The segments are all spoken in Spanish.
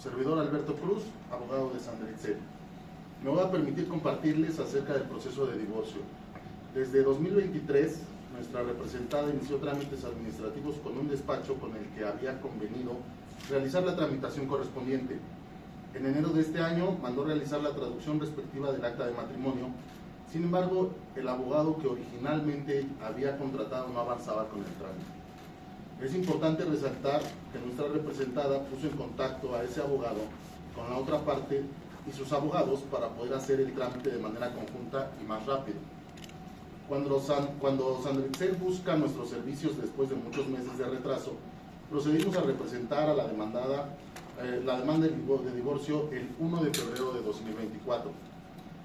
servidor Alberto Cruz, abogado de Sandra Itzel. Me voy a permitir compartirles acerca del proceso de divorcio. Desde 2023, nuestra representada inició trámites administrativos con un despacho con el que había convenido realizar la tramitación correspondiente. En enero de este año mandó realizar la traducción respectiva del acta de matrimonio. Sin embargo, el abogado que originalmente había contratado no avanzaba con el trámite. Es importante resaltar que nuestra representada puso en contacto a ese abogado con la otra parte y sus abogados para poder hacer el trámite de manera conjunta y más rápido. Cuando Sandra Itzel busca nuestros servicios después de muchos meses de retraso, procedimos a representar a la demanda de divorcio el 1 de febrero de 2024.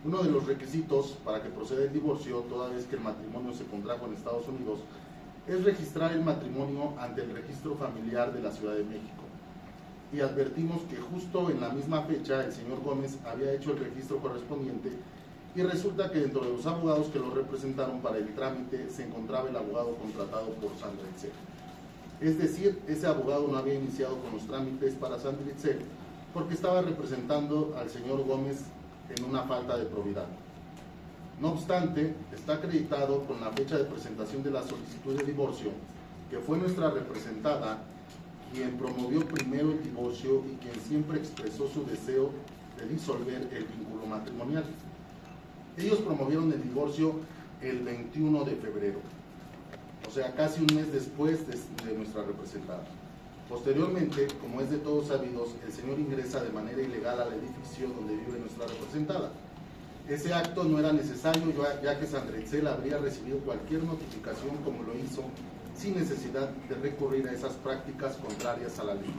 Uno de los requisitos para que proceda el divorcio, toda vez que el matrimonio se contrajo en Estados Unidos, es registrar el matrimonio ante el registro familiar de la Ciudad de México. Y advertimos que justo en la misma fecha el señor Gómez había hecho el registro correspondiente y resulta que dentro de los abogados que lo representaron para el trámite se encontraba el abogado contratado por Sandra Itzel. Es decir, ese abogado no había iniciado con los trámites para Sandra Itzel porque estaba representando al señor Gómez en una falta de probidad. No obstante, está acreditado con la fecha de presentación de la solicitud de divorcio que fue nuestra representada quien promovió primero el divorcio y quien siempre expresó su deseo de disolver el vínculo matrimonial. Ellos promovieron el divorcio el 21 de febrero, o sea, casi un mes después de nuestra representada. Posteriormente, como es de todos sabidos, el señor ingresa de manera ilegal al edificio donde vive nuestra representada. Ese acto no era necesario, ya que Sandra Itzel habría recibido cualquier notificación como lo hizo, sin necesidad de recurrir a esas prácticas contrarias a la ley.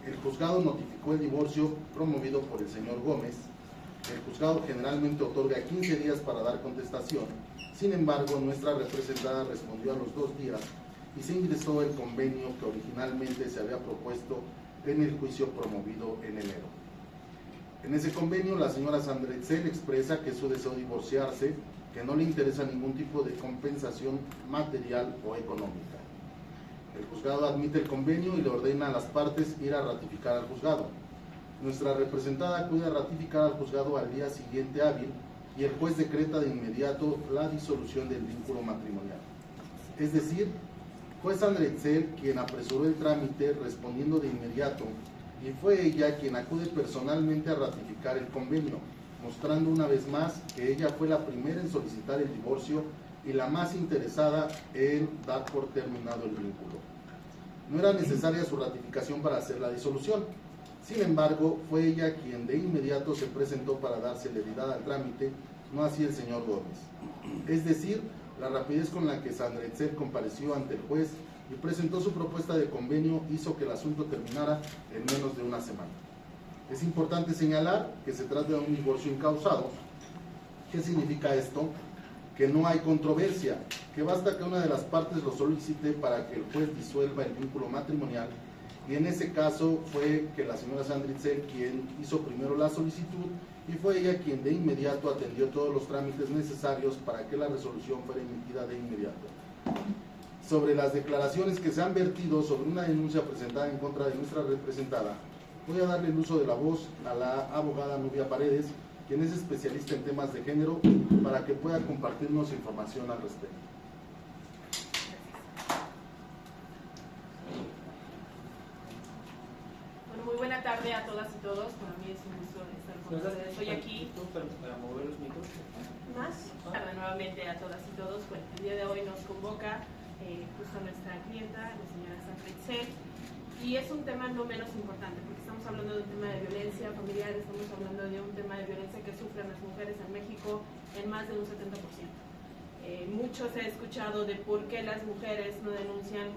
El juzgado notificó el divorcio promovido por el señor Gómez. El juzgado generalmente otorga 15 días para dar contestación. Sin embargo, nuestra representada respondió a los 2 días y se ingresó el convenio que originalmente se había propuesto en el juicio promovido en enero. En ese convenio, la señora Sandra Itzel expresa que es su deseo divorciarse, que no le interesa ningún tipo de compensación material o económica. El juzgado admite el convenio y le ordena a las partes ir a ratificar al juzgado. Nuestra representada acude a ratificar al juzgado al día siguiente hábil y el juez decreta de inmediato la disolución del vínculo matrimonial. Es decir, fue Sandra Itzel quien apresuró el trámite respondiendo de inmediato y fue ella quien acude personalmente a ratificar el convenio, mostrando una vez más que ella fue la primera en solicitar el divorcio y la más interesada en dar por terminado el vínculo. No era necesaria su ratificación para hacer la disolución. Sin embargo, fue ella quien de inmediato se presentó para dar celeridad al trámite, no así el señor Gómez. Es decir, la rapidez con la que Sandra Itzel compareció ante el juez y presentó su propuesta de convenio hizo que el asunto terminara en menos de una semana. Es importante señalar que se trata de un divorcio incausado. ¿Qué significa esto? Que no hay controversia, que basta que una de las partes lo solicite para que el juez disuelva el vínculo matrimonial, y en ese caso fue que la señora Sandra Itzel quien hizo primero la solicitud y fue ella quien de inmediato atendió todos los trámites necesarios para que la resolución fuera emitida de inmediato. Sobre las declaraciones que se han vertido sobre una denuncia presentada en contra de nuestra representada, voy a darle el uso de la voz a la abogada Nubia Paredes, quien es especialista en temas de género, para que pueda compartirnos información al respecto. Bueno, muy buena tarde a todas y todos. Para mí es un gusto estar con ustedes. Estoy aquí. Para mover los micros. Más tarde nuevamente a todas y todos. Bueno, el día de hoy nos convoca justo nuestra clienta, la señora Sandra Itzel. Y es un tema no menos importante, porque estamos hablando de un tema de violencia familiar, estamos hablando de un tema de violencia que sufren las mujeres en México en más de un 70%. Mucho se ha escuchado de por qué las mujeres no denuncian,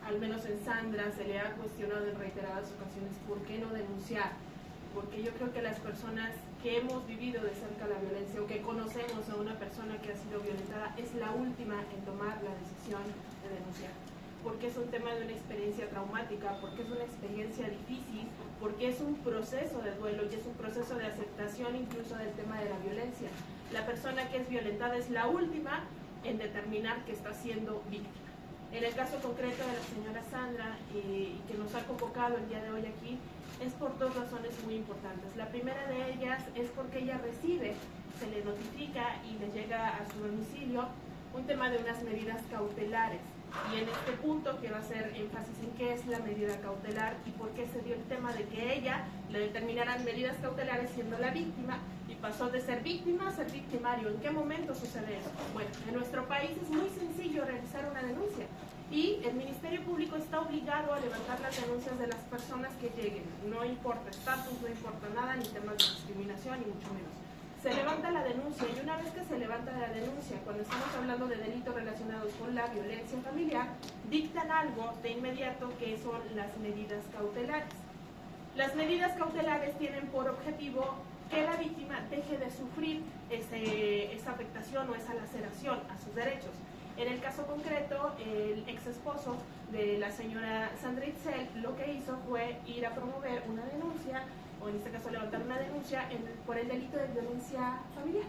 al menos en Sandra se le ha cuestionado en reiteradas ocasiones por qué no denunciar, porque yo creo que las personas que hemos vivido de cerca la violencia o que conocemos a una persona que ha sido violentada es la última en tomar la decisión de denunciar. Porque es un tema de una experiencia traumática, porque es una experiencia difícil, porque es un proceso de duelo y es un proceso de aceptación incluso del tema de la violencia. La persona que es violentada es la última en determinar que está siendo víctima. En el caso concreto de la señora Sandra, y que nos ha convocado el día de hoy aquí, es por dos razones muy importantes. La primera de ellas es porque ella recibe, se le notifica y le llega a su domicilio un tema de unas medidas cautelares. Y en este punto quiero hacer énfasis en qué es la medida cautelar y por qué se dio el tema de que ella le determinaran medidas cautelares siendo la víctima y pasó de ser víctima a ser victimario. ¿En qué momento sucede eso? Bueno, en nuestro país es muy sencillo realizar una denuncia y el Ministerio Público está obligado a levantar las denuncias de las personas que lleguen. No importa estatus, no importa nada, ni temas de discriminación, ni mucho menos. Se levanta la denuncia y una vez que se levanta la denuncia, cuando estamos hablando de delitos relacionados con la violencia familiar, dictan algo de inmediato que son las medidas cautelares. Las medidas cautelares tienen por objetivo que la víctima deje de sufrir esa afectación o esa laceración a sus derechos. En el caso concreto, el ex esposo de la señora Sandra Itzel lo que hizo fue ir a promover una denuncia, o en este caso levantar una denuncia por el delito de violencia familiar.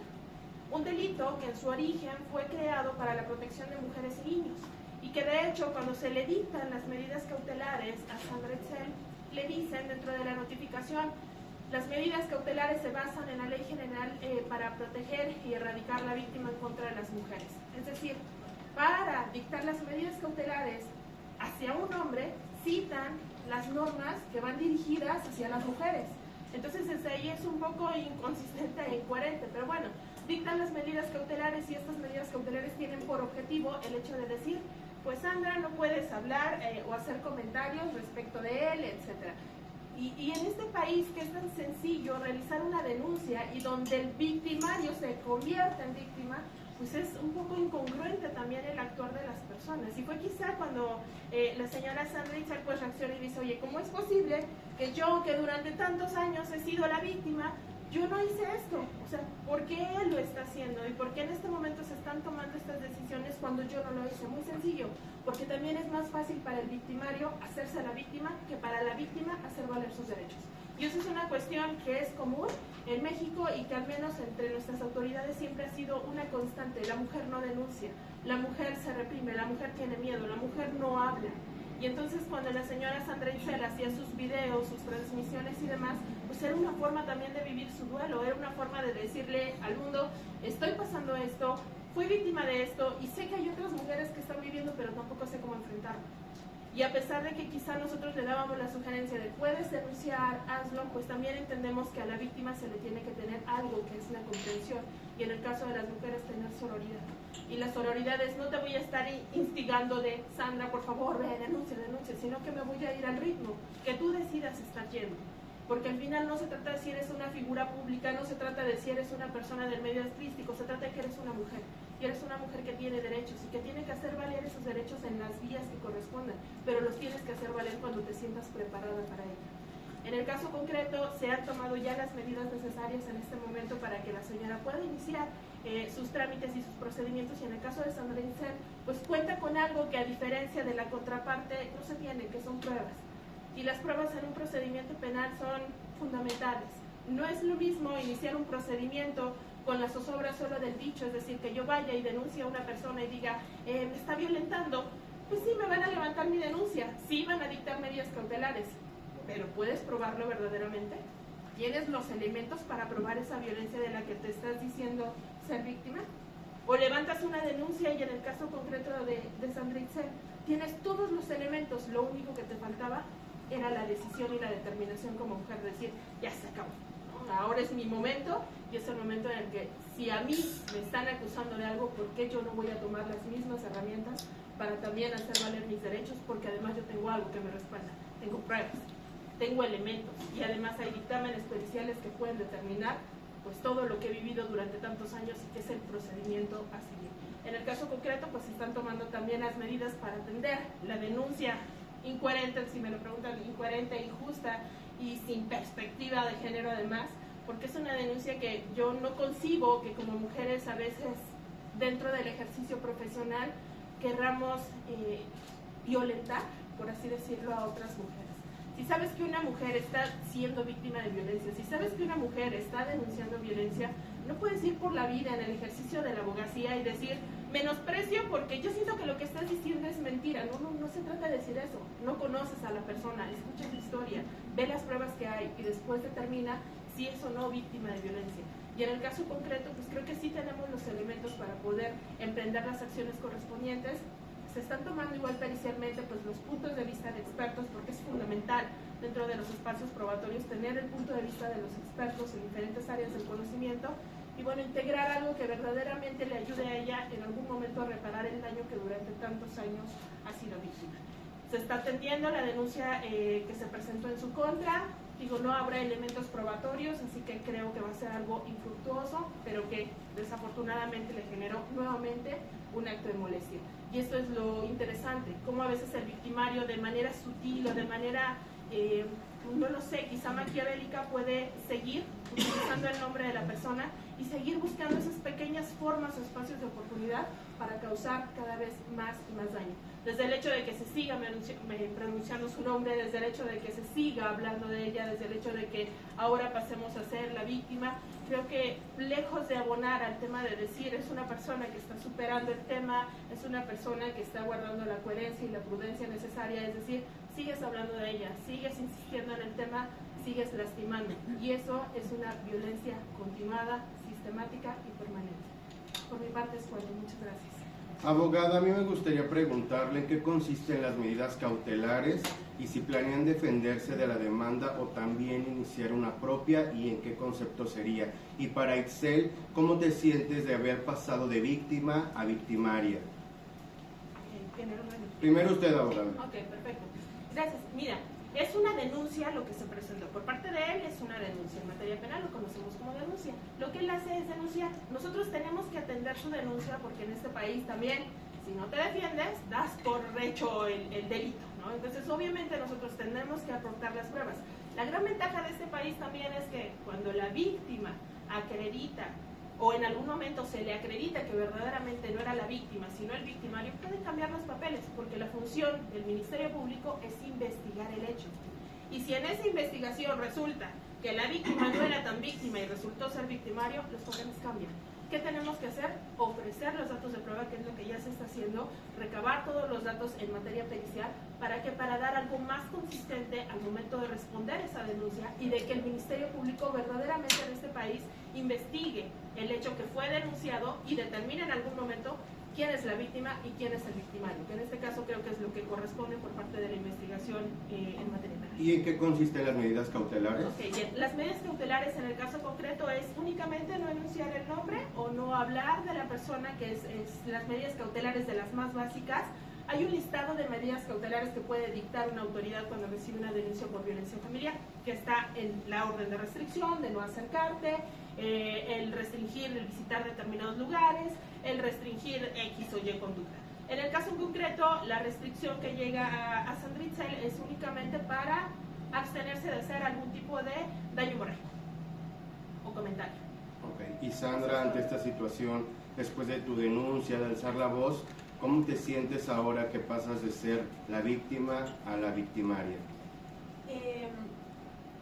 Un delito que en su origen fue creado para la protección de mujeres y niños y que de hecho cuando se le dictan las medidas cautelares a Sandra Itzel, le dicen dentro de la notificación: las medidas cautelares se basan en la Ley General para proteger y erradicar la víctima en contra de las mujeres. Es decir, para dictar las medidas cautelares hacia un hombre, citan las normas que van dirigidas hacia las mujeres. Entonces desde ahí es un poco inconsistente e incoherente, pero bueno, dictan las medidas cautelares y estas medidas cautelares tienen por objetivo el hecho de decir, pues Sandra, no puedes hablar o hacer comentarios respecto de él, etc. Y en este país que es tan sencillo realizar una denuncia y donde el victimario se convierte en víctima, pues es un poco incongruente también el actuar de las personas. Y fue quizá cuando la señora Sandra Itzel pues reacciona y dice, oye, ¿cómo es posible que yo, que durante tantos años he sido la víctima, yo no hice esto? O sea, ¿por qué él lo está haciendo? ¿Y por qué en este momento se están tomando estas decisiones cuando yo no lo hice? Muy sencillo, porque también es más fácil para el victimario hacerse la víctima que para la víctima hacer valer sus derechos. Y eso es una cuestión que es común en México y que al menos entre nuestras autoridades siempre ha sido una constante. La mujer no denuncia, la mujer se reprime, la mujer tiene miedo, la mujer no habla. Y entonces cuando la señora Sandra Itzel hacía sus videos, sus transmisiones y demás, pues era una forma también de vivir su duelo, era una forma de decirle al mundo, estoy pasando esto, fui víctima de esto y sé que hay otras mujeres que están viviendo, pero tampoco sé cómo enfrentarlo. Y a pesar de que quizá nosotros le dábamos la sugerencia de puedes denunciar, hazlo, pues también entendemos que a la víctima se le tiene que tener algo que es la comprensión. Y en el caso de las mujeres, tener sororidad. Y la sororidad es, no te voy a estar instigando de, Sandra, por favor, ve, denuncia, sino que me voy a ir al ritmo, que tú decidas estar yendo. Porque al final no se trata de si eres una figura pública, no se trata de si eres una persona del medio artístico, se trata de que eres una mujer. Y eres una mujer que tiene derechos y que tiene que hacer valer esos derechos en las vías que correspondan, pero los tienes que hacer valer cuando te sientas preparada para ello. En el caso concreto, se han tomado ya las medidas necesarias en este momento para que la señora pueda iniciar sus trámites y sus procedimientos, y en el caso de Sandra Itzel, pues cuenta con algo que a diferencia de la contraparte no se tiene, que son pruebas. Y las pruebas en un procedimiento penal son fundamentales. No es lo mismo iniciar un procedimiento con la zozobra solo del dicho, es decir, que yo vaya y denuncie a una persona y diga, me está violentando, pues sí, me van a levantar mi denuncia, sí van a dictar medidas cautelares, pero ¿puedes probarlo verdaderamente? ¿Tienes los elementos para probar esa violencia de la que te estás diciendo ser víctima? O levantas una denuncia y en el caso concreto de Sandra Itzel, tienes todos los elementos, lo único que te faltaba era la decisión y la determinación como mujer, de decir, ya se acabó, ¿no? Ahora es mi momento y es el momento en el que si a mí me están acusando de algo, ¿por qué yo no voy a tomar las mismas herramientas para también hacer valer mis derechos? Porque además yo tengo algo que me respalda, tengo pruebas, tengo elementos y además hay dictámenes periciales que pueden determinar pues todo lo que he vivido durante tantos años y que es el procedimiento a seguir. En el caso concreto, pues se están tomando también las medidas para atender la denuncia incoherente, si me lo preguntan, incoherente, injusta y sin perspectiva de género además, porque es una denuncia que yo no concibo que como mujeres a veces dentro del ejercicio profesional querramos violentar, por así decirlo, a otras mujeres. Si sabes que una mujer está siendo víctima de violencia, si sabes que una mujer está denunciando violencia, no puedes ir por la vida en el ejercicio de la abogacía y decir, menosprecio porque yo siento que lo que estás diciendo es mentira. No se trata de decir eso. No conoces a la persona, escucha su historia, ve las pruebas que hay y después determina si es o no víctima de violencia. Y en el caso concreto, pues creo que sí tenemos los elementos para poder emprender las acciones correspondientes. Se están tomando igual pericialmente pues los puntos de vista de expertos, porque es fundamental dentro de los espacios probatorios tener el punto de vista de los expertos en diferentes áreas del conocimiento y bueno, integrar algo que verdaderamente le ayude a ella en algún momento a reparar el daño que durante tantos años ha sido víctima. Se está atendiendo la denuncia que se presentó en su contra. Digo, no habrá elementos probatorios, así que creo que va a ser algo infructuoso, pero que desafortunadamente le generó nuevamente un acto de molestia. Y esto es lo interesante, cómo a veces el victimario de manera sutil o de manera, no lo sé, quizá maquiavélica puede seguir utilizando el nombre de la persona y seguir buscando esas pequeñas formas o espacios de oportunidad para causar cada vez más y más daño. Desde el hecho de que se siga pronunciando su nombre, desde el hecho de que se siga hablando de ella, desde el hecho de que ahora pasemos a ser la víctima, creo que lejos de abonar al tema de decir es una persona que está superando el tema, es una persona que está guardando la coherencia y la prudencia necesaria, es decir, sigues hablando de ella, sigues insistiendo en el tema, sigues lastimando. Y eso es una violencia continuada, sistemática y permanente. Por mi parte es cuanto. Muchas gracias. Abogada, a mí me gustaría preguntarle en qué consisten las medidas cautelares y si planean defenderse de la demanda o también iniciar una propia y en qué concepto sería. Y para Itzel, ¿cómo te sientes de haber pasado de víctima a victimaria? Primero usted, abogada. Ok, perfecto. Gracias. Mira, es una denuncia lo que se presentó. Por parte de él es una denuncia. En materia penal lo conocemos como denuncia. Lo que él hace es denunciar. Nosotros tenemos que atender su denuncia porque en este país también, si no te defiendes, das por hecho el delito, ¿no? Entonces, obviamente, nosotros tenemos que aportar las pruebas. La gran ventaja de este país también es que cuando la víctima acredita o en algún momento se le acredita que verdaderamente no era la víctima, sino el victimario, pueden cambiar los papeles, porque la función del Ministerio Público es investigar el hecho. Y si en esa investigación resulta que la víctima no era tan víctima y resultó ser victimario, los papeles cambian. ¿Qué tenemos que hacer? Ofrecer los datos de prueba, que es lo que ya se está haciendo, recabar todos los datos en materia pericial, ¿para qué? Para dar algo más consistente al momento de responder esa denuncia y de que el Ministerio Público verdaderamente en este país investigue el hecho que fue denunciado y determine en algún momento quién es la víctima y quién es el victimario, que en este caso creo que es lo que corresponde por parte de la investigación en materia penal. ¿Y en qué consisten las medidas cautelares? Okay, bien. Las medidas cautelares en el caso concreto es únicamente no enunciar el nombre o no hablar de la persona, que es las medidas cautelares de las más básicas. Hay un listado de medidas cautelares que puede dictar una autoridad cuando recibe una denuncia por violencia familiar, que está en la orden de restricción, de no acercarte, el restringir el visitar determinados lugares, el restringir X o Y conducta. En el caso en concreto, la restricción que llega a Sandra Itzel es únicamente para abstenerse de hacer algún tipo de daño moral o comentario. Ok. Y Sandra, ante esta situación, después de tu denuncia, de alzar la voz, ¿cómo te sientes ahora que pasas de ser la víctima a la victimaria?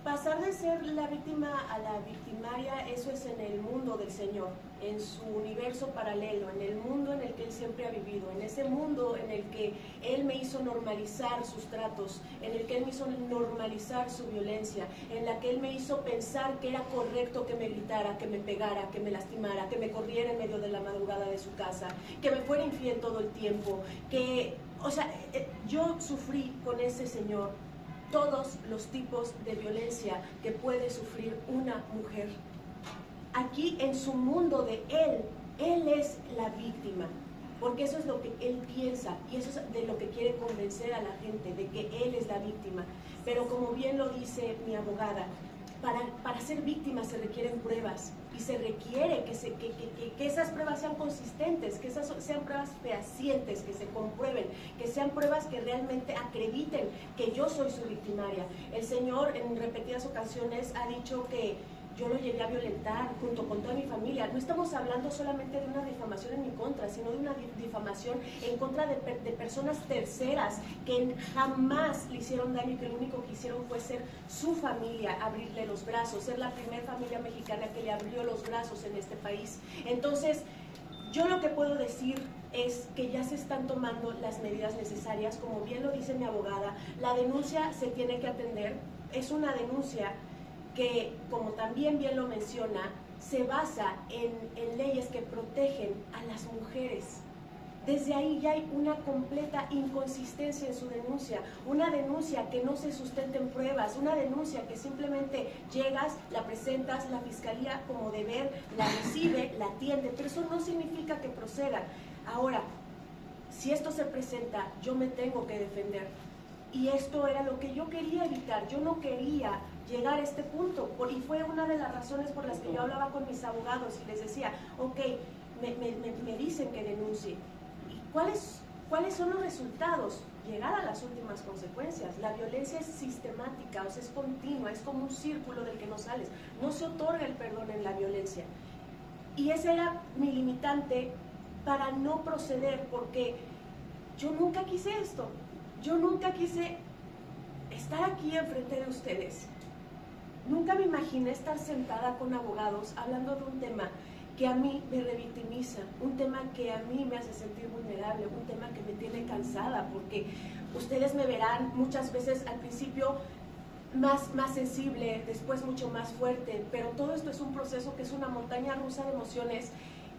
Pasar de ser la víctima a la victimaria, eso es en el mundo del Señor, en su universo paralelo, en el mundo en el que Él siempre ha vivido, en ese mundo en el que Él me hizo normalizar sus tratos, en el que Él me hizo normalizar su violencia, en la que Él me hizo pensar que era correcto que me gritara, que me pegara, que me lastimara, que me corriera en medio de la madrugada de su casa, que me fuera infiel todo el tiempo, yo sufrí con ese Señor todos los tipos de violencia que puede sufrir una mujer. Aquí en su mundo de Él es la víctima, porque eso es lo que Él piensa y eso es de lo que quiere convencer a la gente, de que Él es la víctima. Pero como bien lo dice mi abogada, para ser víctima se requieren pruebas y se requiere que esas pruebas sean consistentes, que esas sean pruebas fehacientes, que se comprueben, que sean pruebas que realmente acrediten que yo soy su victimaria. El Señor en repetidas ocasiones ha dicho que yo lo llegué a violentar junto con toda mi familia. No estamos hablando solamente de una difamación en mi contra, sino de una difamación en contra de personas terceras que jamás le hicieron daño y que lo único que hicieron fue ser su familia, abrirle los brazos, ser la primera familia mexicana que le abrió los brazos en este país. Entonces, yo lo que puedo decir es que ya se están tomando las medidas necesarias, como bien lo dice mi abogada, la denuncia se tiene que atender, es una denuncia que, como también bien lo menciona, se basa en leyes que protegen a las mujeres. Desde ahí ya hay una completa inconsistencia en su denuncia, una denuncia que no se sustenta en pruebas, una denuncia que simplemente llegas, la presentas, la fiscalía como deber, la recibe, la atiende, pero eso no significa que proceda. Ahora, si esto se presenta, yo me tengo que defender. Y esto era lo que yo quería evitar, yo no quería llegar a este punto, y fue una de las razones por las que yo hablaba con mis abogados y les decía, ok, me dicen que denuncie. ¿Cuáles son los resultados? Llegar a las últimas consecuencias. La violencia es sistemática, o sea, es continua, es como un círculo del que no sales. No se otorga el perdón en la violencia. Y ese era mi limitante para no proceder, porque yo nunca quise esto. Yo nunca quise estar aquí enfrente de ustedes. Nunca me imaginé estar sentada con abogados hablando de un tema que a mí me revictimiza, un tema que a mí me hace sentir vulnerable, un tema que me tiene cansada, porque ustedes me verán muchas veces al principio más sensible, después mucho más fuerte, pero todo esto es un proceso que es una montaña rusa de emociones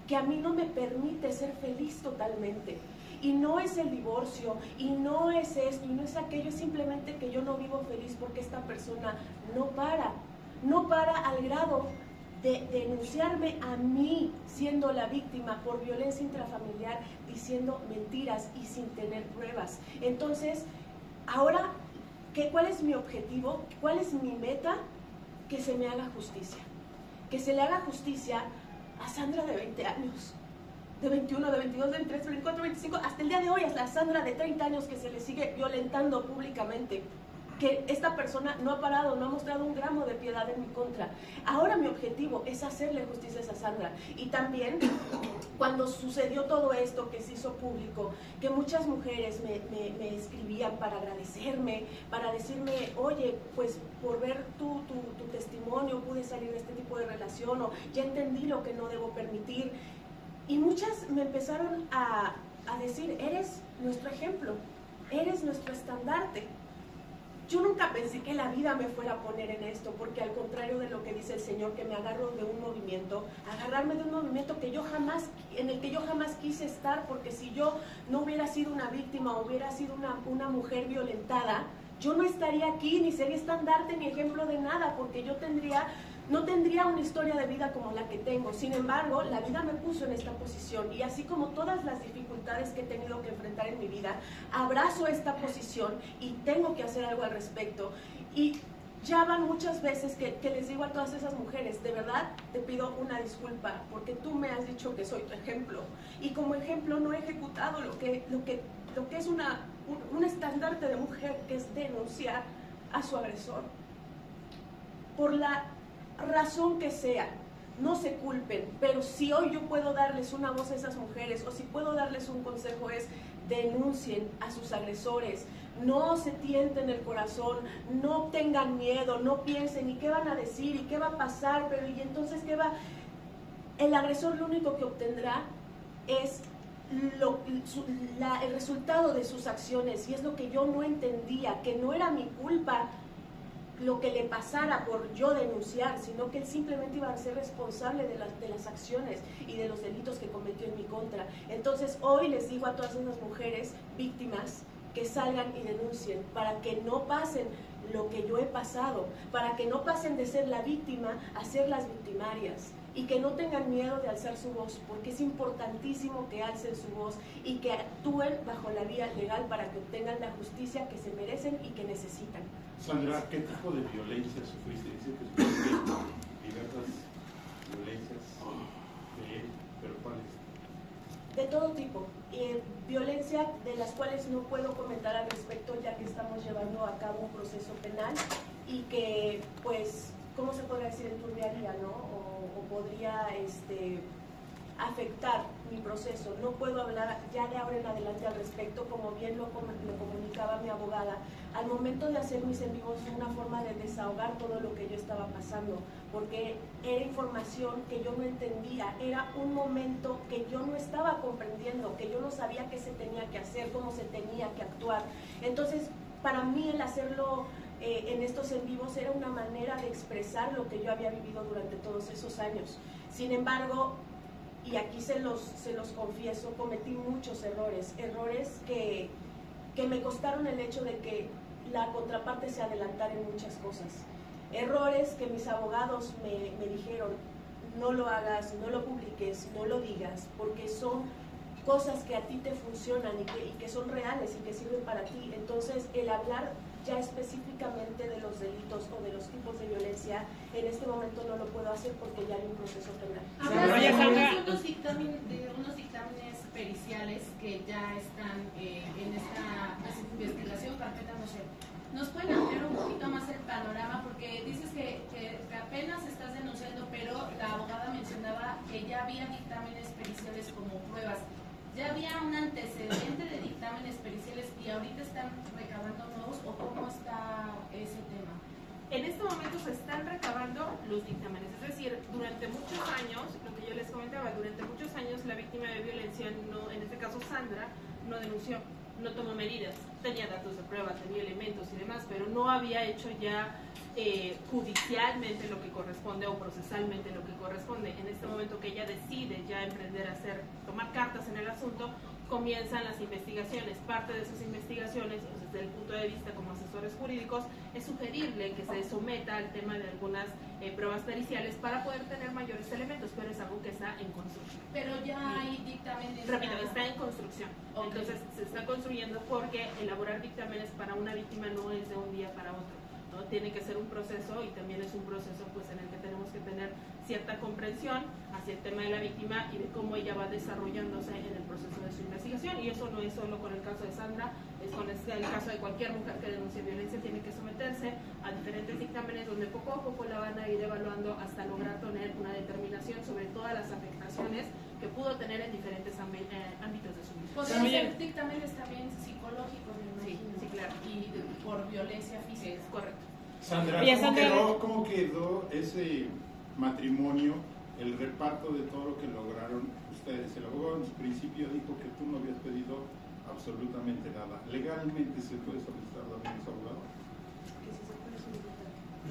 que a mí no me permite ser feliz totalmente. Y no es el divorcio, y no es esto, y no es aquello, es simplemente que yo no vivo feliz porque esta persona no para al grado de denunciarme a mí, siendo la víctima por violencia intrafamiliar, diciendo mentiras y sin tener pruebas. Entonces, ahora, ¿cuál es mi objetivo? ¿Cuál es mi meta? Que se me haga justicia. Que se le haga justicia a Sandra de 20 años. De 21, de 22, de 23, de 24, 25, hasta el día de hoy es la Sandra de 30 años que se le sigue violentando públicamente, que esta persona no ha parado, no ha mostrado un gramo de piedad en mi contra. Ahora mi objetivo es hacerle justicia a esa Sandra. Y también, cuando sucedió todo esto que se hizo público, que muchas mujeres me escribían para agradecerme, para decirme, oye, pues por ver tu testimonio pude salir de este tipo de relación, o ya entendí lo que no debo permitir. Y muchas me empezaron a decir, eres nuestro ejemplo, eres nuestro estandarte. Yo nunca pensé que la vida me fuera a poner en esto, porque al contrario de lo que dice el Señor, que me agarro de un movimiento, agarrarme de un movimiento en el que yo jamás quise estar, porque si yo no hubiera sido una víctima o hubiera sido una mujer violentada, yo no estaría aquí, ni sería estandarte, ni ejemplo de nada, porque yo no tendría una historia de vida como la que tengo. Sin embargo, la vida me puso en esta posición, y así como todas las dificultades que he tenido que enfrentar en mi vida, abrazo esta posición y tengo que hacer algo al respecto. Y ya van muchas veces que les digo a todas esas mujeres, de verdad te pido una disculpa, porque tú me has dicho que soy tu ejemplo, y como ejemplo no he ejecutado lo que es un estandarte de mujer, que es denunciar a su agresor. Por la razón que sea, no se culpen, pero si hoy yo puedo darles una voz a esas mujeres, o si puedo darles un consejo, es denuncien a sus agresores, no se tienten el corazón, no tengan miedo, no piensen, ¿y qué van a decir? ¿Y qué va a pasar? Pero ¿y entonces qué va? El agresor lo único que obtendrá es el resultado de sus acciones, y es lo que yo no entendía, que no era mi culpa lo que le pasara por yo denunciar, sino que él simplemente iba a ser responsable de las acciones y de los delitos que cometió en mi contra. Entonces hoy les digo a todas esas mujeres víctimas que salgan y denuncien, para que no pasen lo que yo he pasado, para que no pasen de ser la víctima a ser las victimarias, y que no tengan miedo de alzar su voz, porque es importantísimo que alcen su voz y que actúen bajo la vía legal para que obtengan la justicia que se merecen y que necesitan. Sandra, ¿qué tipo de violencia sufriste? Dice que sufriste diversas violencias, pero ¿cuáles? De todo tipo, violencia de las cuales no puedo comentar al respecto, ya que estamos llevando a cabo un proceso penal, y que pues ¿cómo se podría decir? Enturbiaría, ¿no? O podría afectar mi proceso. No puedo hablar ya de ahora en adelante al respecto, como bien lo comunicaba mi abogada. Al momento de hacer mis en vivos fue una forma de desahogar todo lo que yo estaba pasando, porque era información que yo no entendía, era un momento que yo no estaba comprendiendo, que yo no sabía qué se tenía que hacer, cómo se tenía que actuar. Entonces, para mí el hacerlo en estos en vivos era una manera de expresar lo que yo había vivido durante todos esos años. Sin embargo, y aquí se los confieso, cometí muchos errores que me costaron el hecho de que la contraparte se adelantara en muchas cosas. Errores que mis abogados me dijeron, no lo hagas, no lo publiques, no lo digas, porque son cosas que a ti te funcionan y que son reales y que sirven para ti. Entonces, el hablar ya específicamente de los delitos o de los tipos de violencia, en este momento no lo puedo hacer porque ya hay un proceso penal. Hablas de unos dictámenes periciales que ya están en esta investigación, carpeta, no sé. ¿Nos pueden ampliar un poquito más el panorama? Porque dices que apenas estás denunciando, pero la abogada mencionaba que ya había dictámenes periciales como pruebas. ¿Ya había un antecedente de dictámenes periciales y ahorita están recabando nuevos o cómo está ese tema? En este momento se están recabando los dictámenes, es decir, durante muchos años, lo que yo les comentaba, durante muchos años la víctima de violencia, no, en este caso Sandra, no denunció, no tomó medidas, tenía datos de prueba, tenía elementos y demás, pero no había hecho ya judicialmente lo que corresponde o procesalmente lo que corresponde. En este momento que ella decide ya emprender a tomar cartas en el asunto, comienzan las investigaciones. Parte de esas investigaciones, pues, desde el punto de vista como asesores jurídicos, es sugerirle que se someta al tema de algunas pruebas periciales para poder tener mayores elementos, pero es algo que está en construcción. Pero ya hay dictámenes. Rápido, está en construcción. Okay. Entonces se está construyendo porque elaborar dictámenes para una víctima no es de un día para otro, ¿no? Tiene que ser un proceso y también es un proceso pues en el que tenemos que tener cierta comprensión hacia el tema de la víctima y de cómo ella va desarrollándose en el proceso de su investigación. Y eso no es solo con el caso de Sandra, es con el caso de cualquier mujer que denuncie violencia, tiene que someterse a diferentes dictámenes donde poco a poco la van a ir evaluando hasta lograr tener una determinación sobre todas las afectaciones que pudo tener en diferentes ámbitos de su vida. ¿Podrían ser dictámenes también psicológicos, me imagino? Sí, claro. Y por violencia física. Es correcto. Sandra, ¿cómo quedó ese matrimonio, el reparto de todo lo que lograron ustedes? El abogado en su principio dijo que tú no habías pedido absolutamente nada. ¿Legalmente se puede solicitar también ese abogado?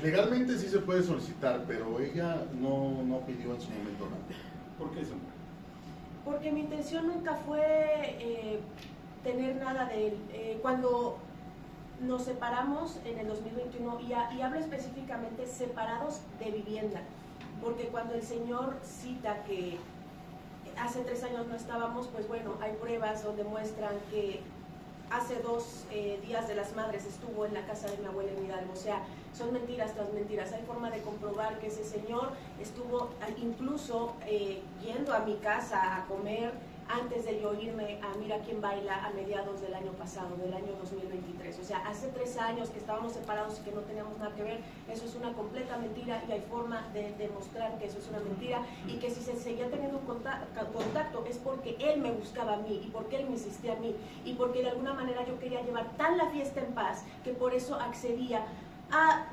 Legalmente sí se puede solicitar, pero ella no pidió en su momento nada. ¿Por qué, Sandra? Porque mi intención nunca fue tener nada de él. Cuando nos separamos en el 2021, y hablo específicamente separados de vivienda, porque cuando el señor cita que hace 3 años no estábamos, pues bueno, hay pruebas donde muestran que hace 2 días de las madres estuvo en la casa de mi abuela en Hidalgo. O sea, son mentiras tras mentiras. Hay forma de comprobar que ese señor estuvo incluso yendo a mi casa a comer antes de yo irme a Mira Quién Baila a mediados del año pasado, del año 2023. O sea, hace 3 años que estábamos separados y que no teníamos nada que ver. Eso es una completa mentira y hay forma de demostrar que eso es una mentira, y que si se seguía teniendo contacto es porque él me buscaba a mí y porque él me insistía a mí y porque de alguna manera yo quería llevar tan la fiesta en paz que por eso accedía a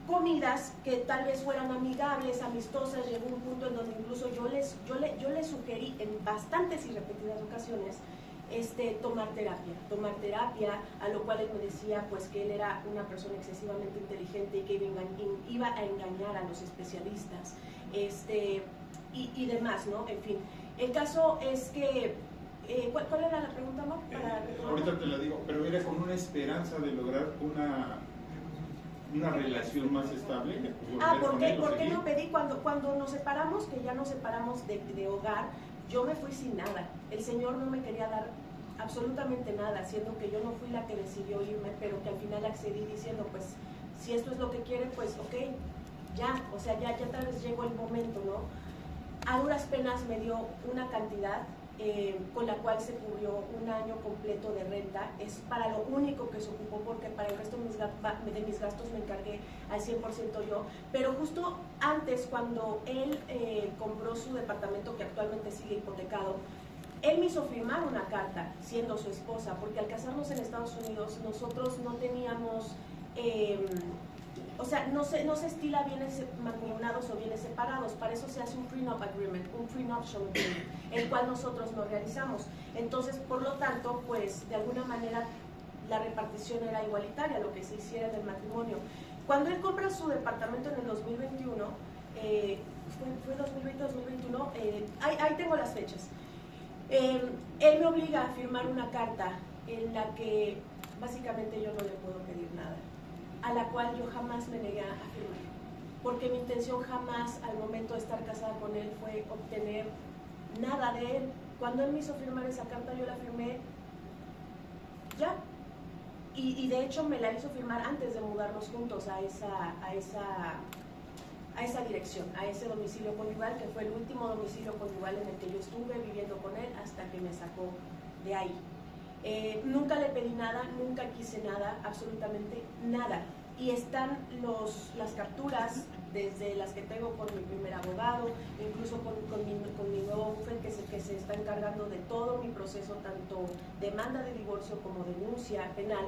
comidas que tal vez fueran amigables, amistosas. Llegó un punto en donde incluso yo les sugerí en bastantes y repetidas ocasiones tomar terapia, a lo cual él me decía pues que él era una persona excesivamente inteligente y que iba a engañar a los especialistas y demás, ¿no? En fin, el caso es que ¿cuál era la pregunta, Mar? Ahorita te la digo, pero era con una esperanza de lograr una relación más estable. ¿Por qué no pedí cuando nos separamos, que ya nos separamos de hogar? Yo me fui sin nada. El señor no me quería dar absolutamente nada, siendo que yo no fui la que decidió irme, pero que al final accedí diciendo, pues, si esto es lo que quiere, pues, ok, ya, o sea, ya tal vez llegó el momento, ¿no? A duras penas me dio una cantidad con la cual se cubrió un año completo de renta. Es para lo único que se ocupó, porque para el resto de mis gastos me encargué al 100% yo. Pero justo antes, cuando él compró su departamento, que actualmente sigue hipotecado, él me hizo firmar una carta, siendo su esposa, porque al casarnos en Estados Unidos nosotros no teníamos, o sea, no se estila bienes mancomunados o bienes separados. Para eso se hace un prenup agreement, un prenuptial agreement, el cual nosotros no realizamos. Entonces, por lo tanto, pues de alguna manera la repartición era igualitaria, lo que se hiciera en el matrimonio. Cuando él compra su departamento en el 2021, fue 2020-2021, ahí tengo las fechas. Él me obliga a firmar una carta en la que básicamente yo no le puedo pedir nada, a la cual yo jamás me negué a firmar, porque mi intención jamás al momento de estar casada con él fue obtener nada de él. Cuando él me hizo firmar esa carta, yo la firmé ya, y de hecho me la hizo firmar antes de mudarnos juntos a esa dirección, a ese domicilio conyugal, que fue el último domicilio conyugal en el que yo estuve viviendo con él hasta que me sacó de ahí. Nunca le pedí nada, nunca quise nada, absolutamente nada. Y están las capturas, desde las que tengo con mi primer abogado, incluso con mi nuevo bufete que se está encargando de todo mi proceso, tanto demanda de divorcio como denuncia penal,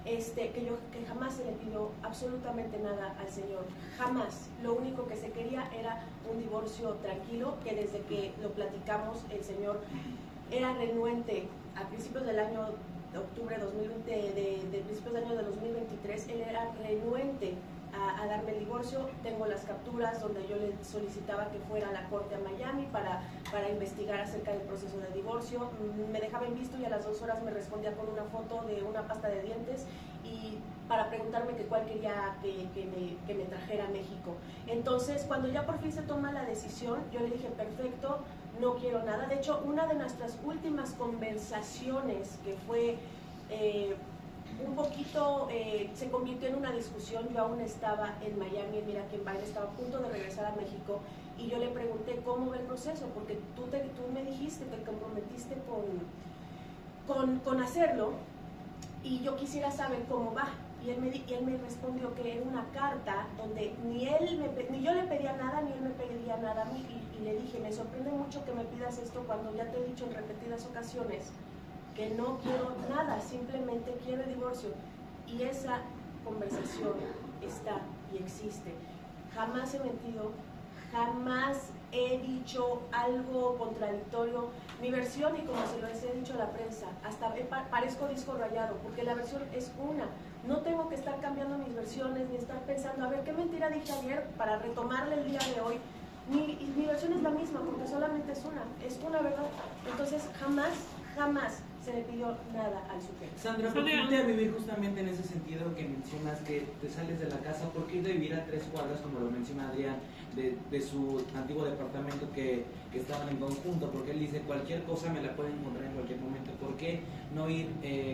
que jamás se le pidió absolutamente nada al Señor, jamás. Lo único que se quería era un divorcio tranquilo, que desde que lo platicamos el Señor era renuente. A principios del año de octubre de 2020, de principios del año de 2023, él era renuente a darme el divorcio. Tengo las capturas donde yo le solicitaba que fuera a la corte a Miami para investigar acerca del proceso de divorcio. Me dejaba en visto y a las 2 horas me respondía con una foto de una pasta de dientes y para preguntarme que cuál quería que me trajera a México. Entonces, cuando ya por fin se toma la decisión, yo le dije, perfecto, no quiero nada. De hecho, una de nuestras últimas conversaciones, que fue un poquito, se convirtió en una discusión. Yo aún estaba en Miami, en Miracle, estaba a punto de regresar a México, y yo le pregunté cómo va el proceso, porque tú me dijiste, te comprometiste con hacerlo, y yo quisiera saber cómo va. Y él me respondió que era una carta donde ni yo le pedía nada, ni él me pedía nada a mí. Y le dije, me sorprende mucho que me pidas esto cuando ya te he dicho en repetidas ocasiones que no quiero nada, simplemente quiero el divorcio. Y esa conversación está y existe. Jamás he mentido, jamás he dicho algo contradictorio. Mi versión, y como se lo he dicho a la prensa, hasta parezco disco rayado, porque la versión es una. No tengo que estar cambiando mis versiones, ni estar pensando, a ver, ¿qué mentira dije ayer para retomarle el día de hoy? Mi versión es la misma, porque solamente es una verdad. Entonces, jamás se le pidió nada al sujeto. Sandra, ¿por qué irte a vivir justamente en ese sentido que mencionas, que te sales de la casa? ¿Por qué irte a vivir a 3 cuadras, como lo menciona Adrián, de su antiguo departamento que estaban en conjunto? Porque él dice, cualquier cosa me la pueden encontrar en cualquier momento. ¿Por qué no ir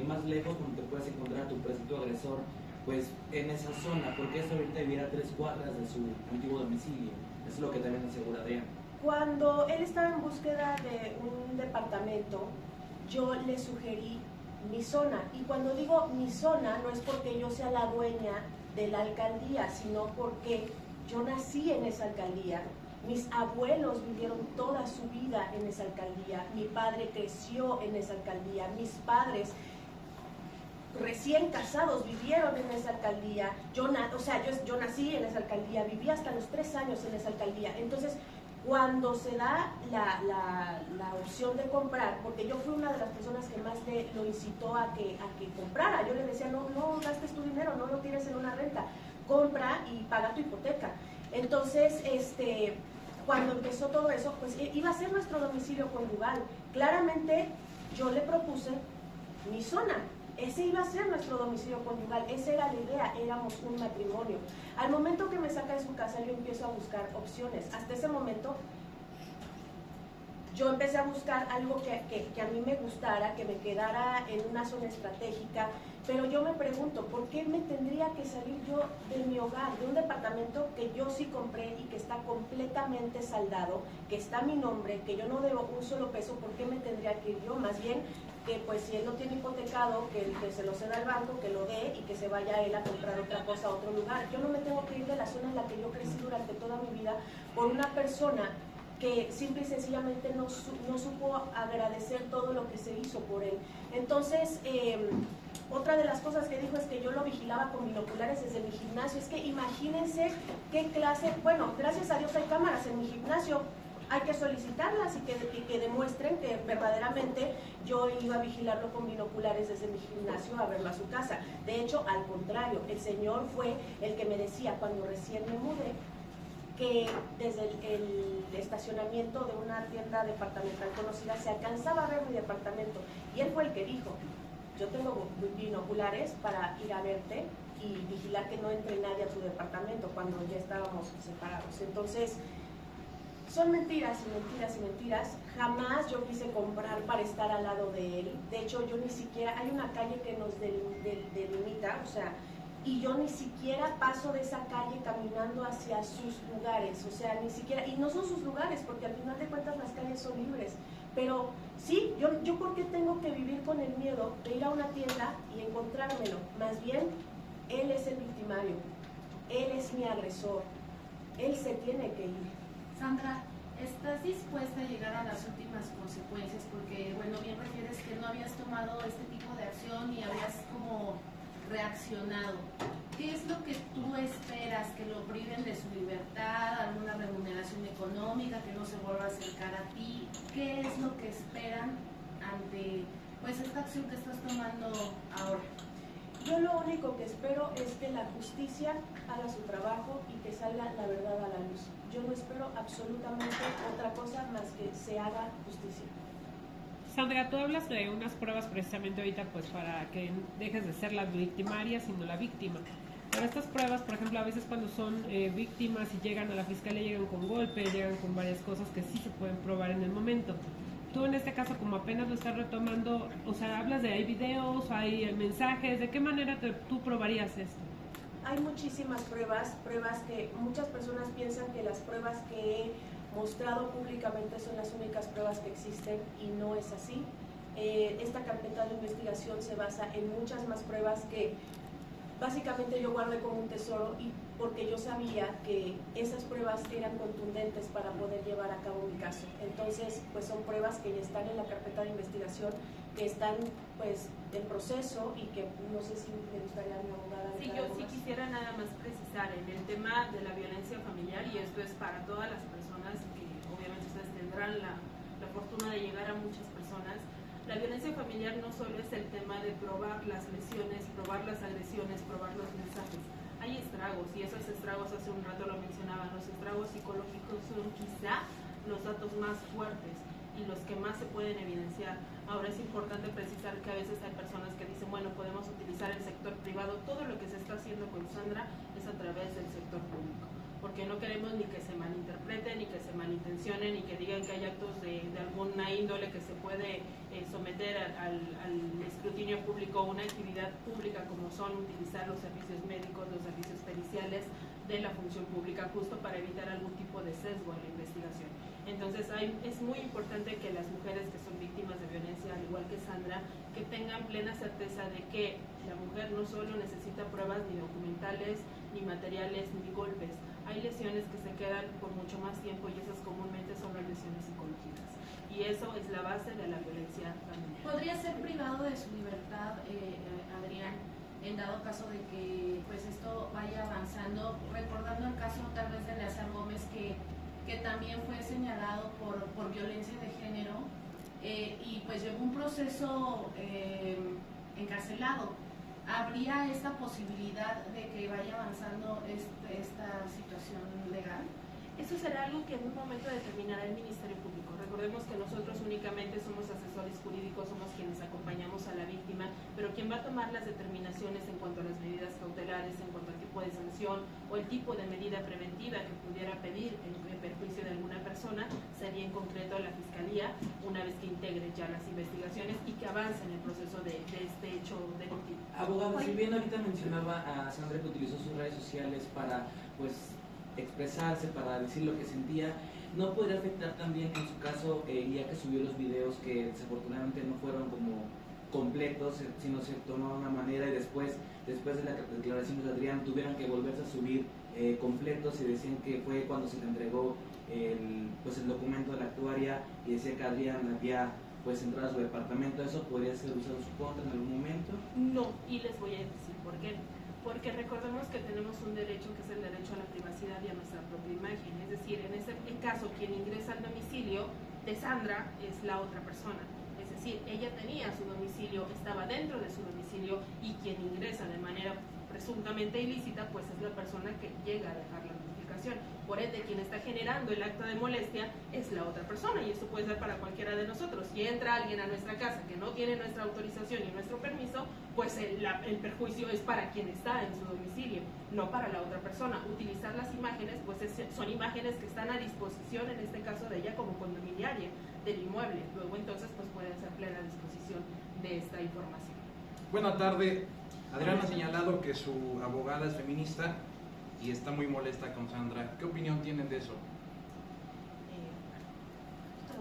más lejos donde te puedas encontrar a tu presunto agresor, pues en esa zona? ¿Por qué eso irte a vivir a 3 cuadras de su antiguo domicilio? Eso es lo que también asegura Adrián. Cuando él estaba en búsqueda de un departamento, yo le sugerí mi zona. Y cuando digo mi zona, no es porque yo sea la dueña de la alcaldía, sino porque yo nací en esa alcaldía. Mis abuelos vivieron toda su vida en esa alcaldía. Mi padre creció en esa alcaldía. Mis padres recién casados vivieron en esa alcaldía. Yo nací en esa alcaldía, viví hasta los 3 años en esa alcaldía. Entonces, cuando se da la opción de comprar, porque yo fui una de las personas que más lo incitó a que comprara. Yo le decía, no gastes tu dinero, no lo tires en una renta, compra y paga tu hipoteca. Entonces, cuando empezó todo eso, pues iba a ser nuestro domicilio conyugal. Claramente yo le propuse mi zona. Ese iba a ser nuestro domicilio conyugal, esa era la idea, éramos un matrimonio. Al momento que me saca de su casa, yo empiezo a buscar opciones. Hasta ese momento, yo empecé a buscar algo que a mí me gustara, que me quedara en una zona estratégica, pero yo me pregunto, ¿por qué me tendría que salir yo de mi hogar, de un departamento que yo sí compré y que está completamente saldado, que está mi nombre, que yo no debo un solo peso? ¿Por qué me tendría que ir yo? Más bien que pues si él lo tiene hipotecado, que se lo ceda al banco, que lo dé y que se vaya él a comprar otra cosa a otro lugar. Yo no me tengo que ir de la zona en la que yo crecí durante toda mi vida por una persona que simple y sencillamente no supo agradecer todo lo que se hizo por él. Entonces, otra de las cosas que dijo es que yo lo vigilaba con binoculares desde mi gimnasio. Es que imagínense qué clase, bueno, gracias a Dios hay cámaras en mi gimnasio, hay que solicitarlas y que demuestren que verdaderamente yo iba a vigilarlo con binoculares desde mi gimnasio a verlo a su casa. De hecho, al contrario, el señor fue el que me decía cuando recién me mudé, que desde el estacionamiento de una tienda departamental conocida se alcanzaba a ver mi departamento, y él fue el que dijo, yo tengo binoculares para ir a verte y vigilar que no entre nadie a tu departamento, cuando ya estábamos separados. Entonces, son mentiras y mentiras y mentiras. Jamás yo quise comprar para estar al lado de él. De hecho, yo ni siquiera, hay una calle que nos delimita, o sea, y yo ni siquiera paso de esa calle caminando hacia sus lugares, o sea, ni siquiera, y no son sus lugares, porque al final de cuentas las calles son libres, pero sí, yo ¿por qué tengo que vivir con el miedo de ir a una tienda y encontrármelo? Más bien, él es el victimario, él es mi agresor, él se tiene que ir. Sandra, ¿estás dispuesta a llegar a las últimas consecuencias? Porque, bueno, bien refieres que no habías tomado este tipo de acción y habías como reaccionado. ¿Qué es lo que tú esperas? ¿Que lo priven de su libertad? ¿Alguna remuneración económica? ¿Que no se vuelva a acercar a ti? ¿Qué es lo que esperan ante pues esta acción que estás tomando ahora? Yo lo único que espero es que la justicia haga su trabajo y que salga la verdad a la luz. Yo no espero absolutamente otra cosa más que se haga justicia. Sandra, tú hablas de unas pruebas precisamente ahorita pues para que dejes de ser la victimaria sino la víctima. Pero estas pruebas, por ejemplo, a veces cuando son víctimas y llegan a la fiscalía, llegan con golpes, llegan con varias cosas que sí se pueden probar en el momento. Tú en este caso, como apenas lo estás retomando, o sea, hablas de hay videos, hay mensajes, ¿de qué manera tú probarías esto? Hay muchísimas pruebas que muchas personas piensan que las pruebas que he mostrado públicamente son las únicas pruebas que existen y no es así. Esta carpeta de investigación se basa en muchas más pruebas que básicamente yo guardé como un tesoro, y porque yo sabía que esas pruebas eran contundentes para poder llevar a cabo mi caso. Entonces, pues son pruebas que ya están en la carpeta de investigación, que están pues en proceso, y que no sé si me gustaría a mi abogada. Sí, yo sí quisiera nada más precisar en el tema de la violencia familiar, y esto es para todas las personas que obviamente ustedes tendrán la fortuna de llegar a muchas personas. La violencia familiar no solo es el tema de probar las lesiones, probar las agresiones, probar los mensajes. Hay estragos, y esos estragos, hace un rato lo mencionaban, los estragos psicológicos son quizá los datos más fuertes y los que más se pueden evidenciar. Ahora es importante precisar que a veces hay personas que dicen, bueno, podemos utilizar el sector privado. Todo lo que se está haciendo con Sandra es a través del sector público, porque no queremos ni que se malinterprete, ni que se malintencione, ni que digan que hay actos de alguna índole que se puede someter al escrutinio público, una actividad pública como son utilizar los servicios médicos, los servicios periciales de la función pública, justo para evitar algún tipo de sesgo en la investigación. Entonces es muy importante que las mujeres que son víctimas de violencia, al igual que Sandra, que tengan plena certeza de que la mujer no solo necesita pruebas ni documentales, ni materiales, ni golpes. Hay lesiones que se quedan por mucho más tiempo, y esas comúnmente son las lesiones psicológicas. Y eso es la base de la violencia familiar. ¿Podría ser privado de su libertad, Adrián, en dado caso de que pues esto vaya avanzando? Recordando el caso tal vez de Eleazar Gómez, que también fue señalado por violencia de género, y pues llevó un proceso encarcelado. ¿Habría esta posibilidad de que vaya avanzando esta situación legal? Eso será algo que en un momento determinará el Ministerio Público. Recordemos que nosotros únicamente somos asesores jurídicos, somos quienes acompañamos a la víctima, pero quien va a tomar las determinaciones en cuanto a las medidas cautelares, en cuanto al tipo de sanción o el tipo de medida preventiva que pudiera pedir en perjuicio de alguna persona, persona sería en concreto la Fiscalía, una vez que integre ya las investigaciones y que avance en el proceso de este hecho delictivo. Abogada, si bien ahorita mencionaba a Sandra que utilizó sus redes sociales para pues expresarse, para decir lo que sentía, ¿no podría afectar también en su caso, ya que subió los videos que desafortunadamente no fueron como completos, sino se tomó de una manera y después de las declaraciones de Adrián tuvieron que volverse a subir completos y decían que fue cuando se le entregó el documento de la actuaria y decía que Adrián había pues entrado a su departamento? ¿Eso podría ser usado en su contra en algún momento? No, y les voy a decir por qué. Porque recordemos que tenemos un derecho que es el derecho a la privacidad y a nuestra propia imagen. Es decir, en ese caso, quien ingresa al domicilio de Sandra es la otra persona. Es decir, ella tenía su domicilio, estaba dentro de su domicilio y quien ingresa de manera presuntamente ilícita, pues es la persona que llega a dejar la notificación. Por ende, quien está generando el acto de molestia es la otra persona, y esto puede ser para cualquiera de nosotros. Si entra alguien a nuestra casa que no tiene nuestra autorización y nuestro permiso, pues el perjuicio es para quien está en su domicilio, no para la otra persona. Utilizar las imágenes, pues son imágenes que están a disposición, en este caso de ella como condominiaria del inmueble. Luego entonces pues puede ser plena disposición de esta información. Buenas tardes. Adrián ha señalado que su abogada es feminista y está muy molesta con Sandra. ¿Qué opinión tienen de eso?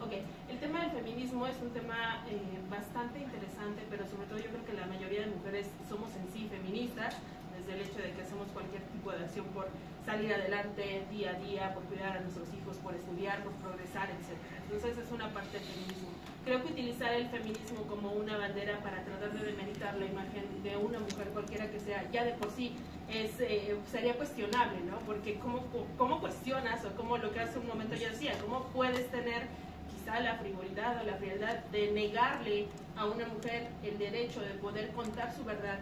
Ok, el tema del feminismo es un tema bastante interesante, pero sobre todo yo creo que la mayoría de mujeres somos en sí feministas, desde el hecho de que hacemos cualquier tipo de acción por salir adelante día a día, por cuidar a nuestros hijos, por estudiar, por progresar, etc. Entonces es una parte del feminismo. Creo que utilizar el feminismo como una bandera para tratar de demeritar la imagen de una mujer cualquiera que sea, ya de por sí sería cuestionable, ¿no? Porque ¿cómo cuestionas, o como lo que hace un momento yo decía, cómo puedes tener quizá la frivolidad o la frialdad de negarle a una mujer el derecho de poder contar su verdad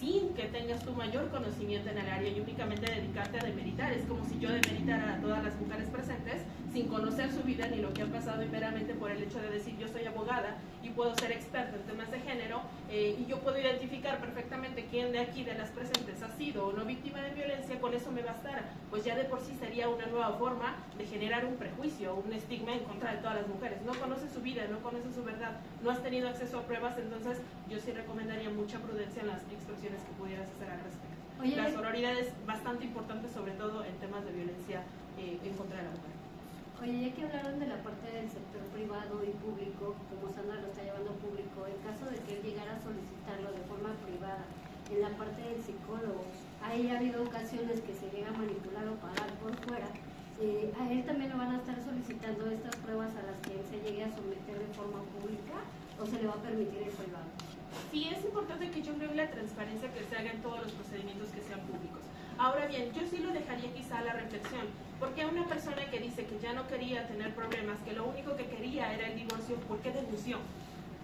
sin que tengas tu mayor conocimiento en el área y únicamente dedicarte a demeritar? Es como si yo demeritara a todas las mujeres presentes sin conocer su vida ni lo que ha pasado, y meramente por el hecho de decir yo soy abogada y puedo ser experta en temas de género, y yo puedo identificar perfectamente quién de aquí de las presentes ha sido o no víctima de violencia, con eso me bastara. Pues ya de por sí sería una nueva forma de generar un prejuicio, un estigma en contra de todas las mujeres. No conoces su vida, no conoces su verdad, no has tenido acceso a pruebas, entonces yo sí recomendaría mucha prudencia en las expresiones que pudieras hacer al respecto. Oye, la sororidad es bastante importante, sobre todo en temas de violencia en contra de la mujer. Oye, ya que hablaron de la parte del sector privado y público, como Sandra lo está llevando público, en caso de que él llegara a solicitarlo de forma privada, en la parte del psicólogo, ahí ha habido ocasiones que se llega a manipular o pagar por fuera, ¿a él también le van a estar solicitando estas pruebas a las que él se llegue a someter de forma pública, o se le va a permitir el privado? Sí, es importante que yo creo la transparencia que se haga en todos los procedimientos que sean públicos. Ahora bien, yo sí lo dejaría quizá a la reflexión, porque a una persona que dice que ya no quería tener problemas, que lo único que quería era el divorcio, ¿por qué denunció?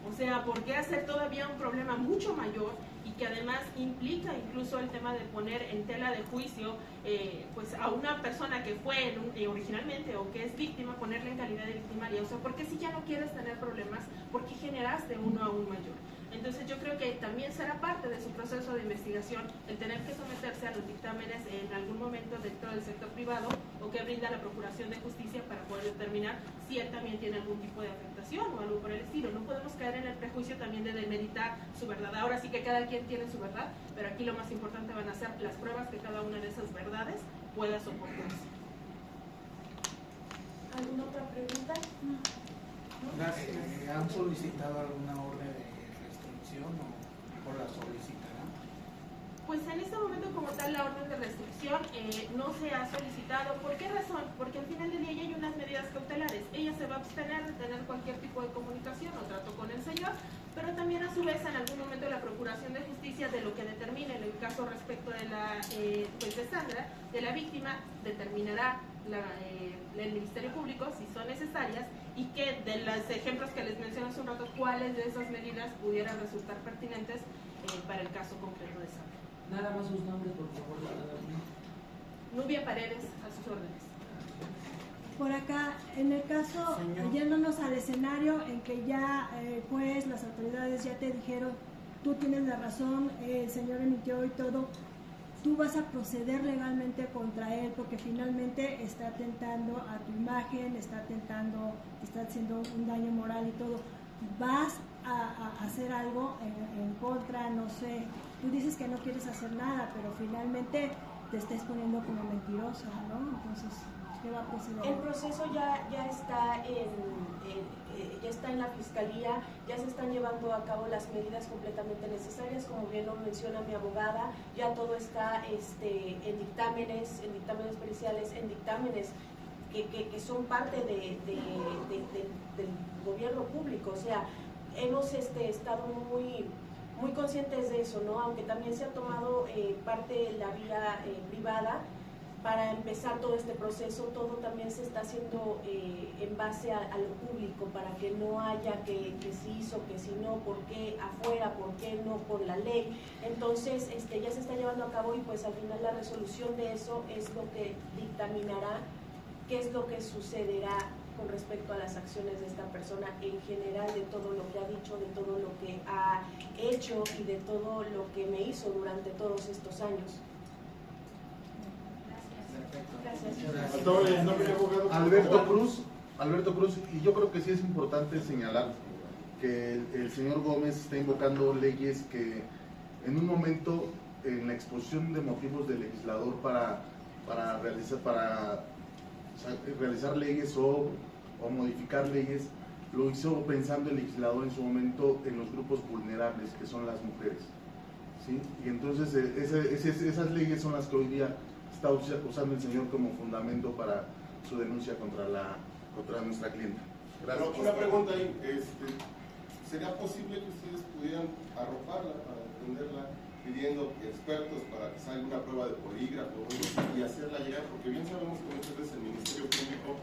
O sea, ¿por qué hacer todavía un problema mucho mayor y que además implica incluso el tema de poner en tela de juicio pues a una persona que fue originalmente o que es víctima, ponerla en calidad de victimaria? O sea, ¿por qué si ya no quieres tener problemas, por qué generaste uno aún mayor? Entonces yo creo que también será parte de su proceso de investigación el tener que someterse a los dictámenes en algún momento dentro del sector privado o que brinda la Procuración de Justicia para poder determinar si él también tiene algún tipo de afectación o algo por el estilo. No podemos caer en el prejuicio también de demeritar su verdad. Ahora sí que cada quien tiene su verdad, pero aquí lo más importante van a ser las pruebas que cada una de esas verdades pueda soportarse. ¿Alguna otra pregunta? ¿Han solicitado alguna orden de restricción o la solicitarán? Pues en este momento como tal la orden de restricción no se ha solicitado. ¿Por qué razón? Porque al final del día ya hay unas medidas cautelares. Ella se va a abstener de tener cualquier tipo de comunicación o trato con el señor, pero también a su vez en algún momento la Procuración de Justicia, de lo que determine en el caso respecto de la pues de Sandra, de la víctima, determinará el Ministerio Público si son necesarias, y que de los ejemplos que les mencioné hace un rato, cuáles de esas medidas pudieran resultar pertinentes para el caso concreto de Sandra. Nada más sus nombres, por favor. Nubia Paredes, a sus órdenes. Por acá, en el caso, yéndonos al escenario en que ya el juez, las autoridades ya te dijeron, tú tienes la razón, el señor emitió y todo, tú vas a proceder legalmente contra él porque finalmente está atentando a tu imagen, está haciendo un daño moral y todo. Vas a hacer algo en contra, no sé, tú dices que no quieres hacer nada, pero finalmente te estás poniendo como mentirosa, ¿no? Entonces, ¿qué va a proceder? El proceso ya está en la fiscalía, ya se están llevando a cabo las medidas completamente necesarias, como bien lo menciona mi abogada, ya todo está en dictámenes periciales, en dictámenes que son parte del gobierno público. O sea, hemos estado muy conscientes de eso, ¿no? Aunque también se ha tomado parte de la vía privada para empezar todo este proceso. Todo también se está haciendo en base a lo público, para que no haya que si hizo, que si no, por qué afuera, por qué no por la ley. Entonces ya se está llevando a cabo, y pues al final la resolución de eso es lo que dictaminará qué es lo que sucederá con respecto a las acciones de esta persona en general, de todo lo que ha dicho, de todo lo que ha hecho y de todo lo que me hizo durante todos estos años. Gracias. Alberto Cruz, y yo creo que sí es importante señalar que el señor Gómez está invocando leyes que en un momento, en la exposición de motivos del legislador para realizar leyes o modificar leyes, lo hizo pensando el legislador en su momento en los grupos vulnerables, que son las mujeres, ¿sí? Y entonces esas leyes son las que hoy día está usando el señor como fundamento para su denuncia contra nuestra clienta. Gracias. Pero una pregunta ahí, ¿sería posible que ustedes pudieran arroparla para defenderla, pidiendo expertos para que salga una prueba de polígrafo y hacerla llegar? Porque bien sabemos que muchas veces el Ministerio Público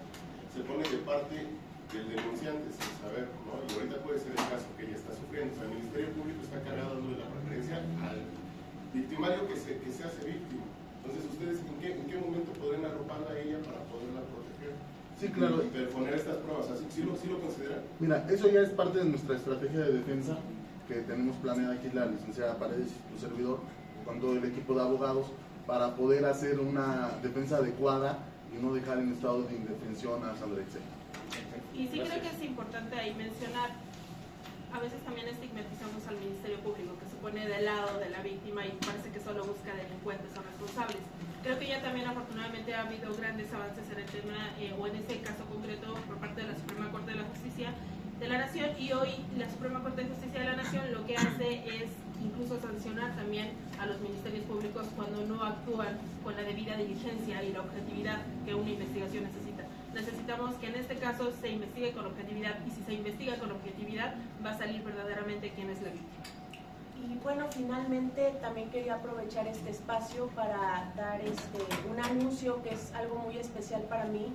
se pone de parte del denunciante sin saber, ¿no? Y ahorita puede ser el caso que ella está sufriendo. O sea, el Ministerio Público está cargado dándole la preferencia al victimario que se hace víctima. Entonces, ¿ustedes en qué momento podrían arroparla a ella para poderla proteger? Sí, claro. Y perponer estas pruebas, ¿así? ¿Sí lo consideran? Mira, eso ya es parte de nuestra estrategia de defensa que tenemos planeada aquí la licenciada Paredes y tu servidor, con todo el equipo de abogados, para poder hacer una defensa adecuada y no dejar en estado de indefensión a Sandra Itzel. Y sí creo que es importante ahí mencionar, a veces también estigmatizamos al Ministerio Público, que se pone del lado de la víctima y parece que solo busca delincuentes o responsables. Creo que ya también afortunadamente ha habido grandes avances en el tema, o en ese caso concreto, por parte de la Suprema Corte de la Justicia de la Nación, y hoy la Suprema Corte de Justicia de la Nación lo que hace es incluso sancionar también a los ministerios públicos cuando no actúan con la debida diligencia y la objetividad que una investigación necesita. Necesitamos que en este caso se investigue con objetividad, y si se investiga con objetividad va a salir verdaderamente quién es la víctima. Y bueno, finalmente también quería aprovechar este espacio para dar un anuncio que es algo muy especial para mí,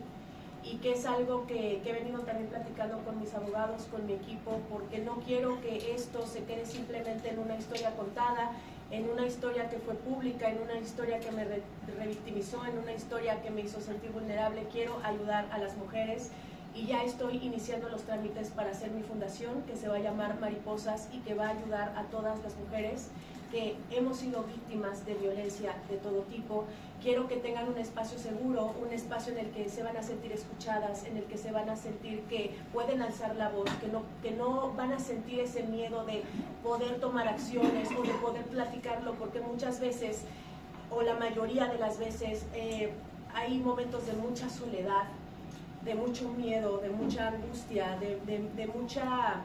y que es algo que he venido también platicando con mis abogados, con mi equipo, porque no quiero que esto se quede simplemente en una historia contada, en una historia que fue pública, en una historia que me revictimizó, en una historia que me hizo sentir vulnerable. Quiero ayudar a las mujeres, y ya estoy iniciando los trámites para hacer mi fundación, que se va a llamar Mariposas, y que va a ayudar a todas las mujeres que hemos sido víctimas de violencia de todo tipo. Quiero que tengan un espacio seguro, un espacio en el que se van a sentir escuchadas, en el que se van a sentir que pueden alzar la voz, que no van a sentir ese miedo de poder tomar acciones o de poder platicarlo, porque muchas veces, o la mayoría de las veces, hay momentos de mucha soledad, de mucho miedo, de mucha angustia, de mucha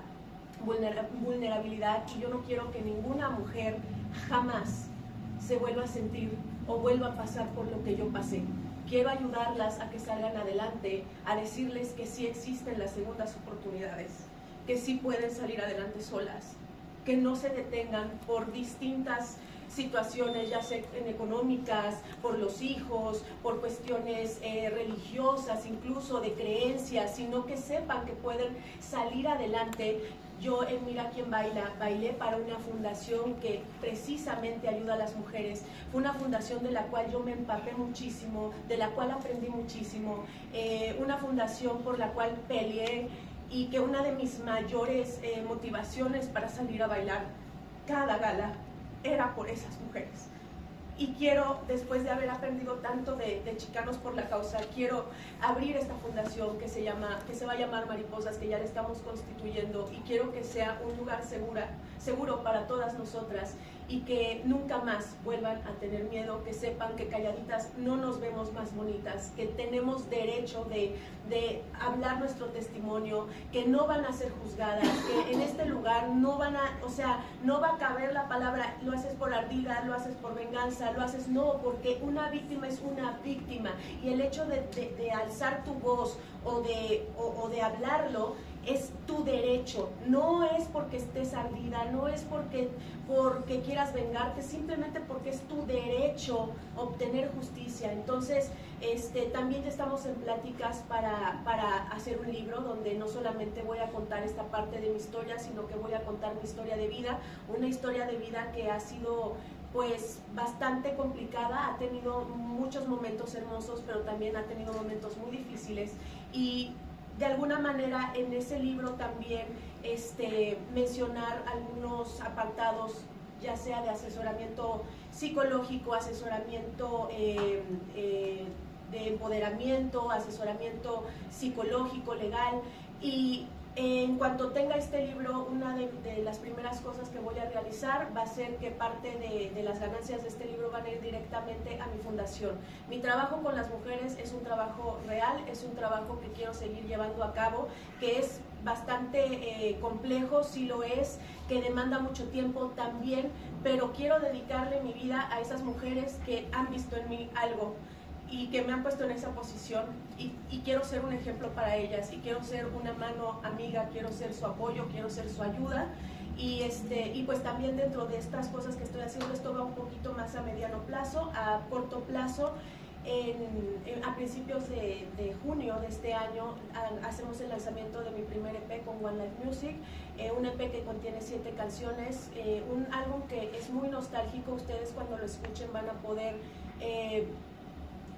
vulnerabilidad, y yo no quiero que ninguna mujer jamás se vuelva a sentir o vuelva a pasar por lo que yo pasé. Quiero ayudarlas a que salgan adelante, a decirles que sí existen las segundas oportunidades, que sí pueden salir adelante solas, que no se detengan por distintas situaciones, ya sean económicas, por los hijos, por cuestiones religiosas, incluso de creencias, sino que sepan que pueden salir adelante. Yo en Mira Quién Baila bailé para una fundación que precisamente ayuda a las mujeres. Fue una fundación de la cual yo me empapé muchísimo, de la cual aprendí muchísimo, una fundación por la cual peleé, y que una de mis mayores motivaciones para salir a bailar cada gala era por esas mujeres. Y quiero, después de haber aprendido tanto de Chicanos por la Causa, quiero abrir esta fundación que se va a llamar Mariposas, que ya la estamos constituyendo, y quiero que sea un lugar seguro para todas nosotras, y que nunca más vuelvan a tener miedo, que sepan que calladitas no nos vemos más bonitas, que tenemos derecho de hablar nuestro testimonio, que no van a ser juzgadas, que en este lugar no va a caber la palabra lo haces por ardida, lo haces por venganza, lo haces, no, porque una víctima es una víctima, y el hecho de alzar tu voz o de hablarlo es tu derecho, no es porque estés ardida, no es porque quieras vengarte, simplemente porque es tu derecho obtener justicia. Entonces, también ya estamos en pláticas para hacer un libro donde no solamente voy a contar esta parte de mi historia, sino que voy a contar mi historia de vida, una historia de vida que ha sido pues bastante complicada, ha tenido muchos momentos hermosos, pero también ha tenido momentos muy difíciles, y de alguna manera en ese libro también mencionar algunos apartados, ya sea de asesoramiento psicológico, asesoramiento de empoderamiento, asesoramiento psicológico, legal. Y en cuanto tenga este libro, una de las primeras cosas que voy a realizar va a ser que parte de las ganancias de este libro van a ir directamente a mi fundación. Mi trabajo con las mujeres es un trabajo real, es un trabajo que quiero seguir llevando a cabo, que es bastante complejo, sí lo es, que demanda mucho tiempo también, pero quiero dedicarle mi vida a esas mujeres que han visto en mí algo y que me han puesto en esa posición, y quiero ser un ejemplo para ellas, y quiero ser una mano amiga, quiero ser su apoyo, quiero ser su ayuda, y pues también dentro de estas cosas que estoy haciendo, esto va un poquito más a mediano plazo, a corto plazo. A principios de junio de este año hacemos el lanzamiento de mi primer EP con One Life Music, un EP que contiene 7 canciones, un álbum que es muy nostálgico. Ustedes cuando lo escuchen van a poder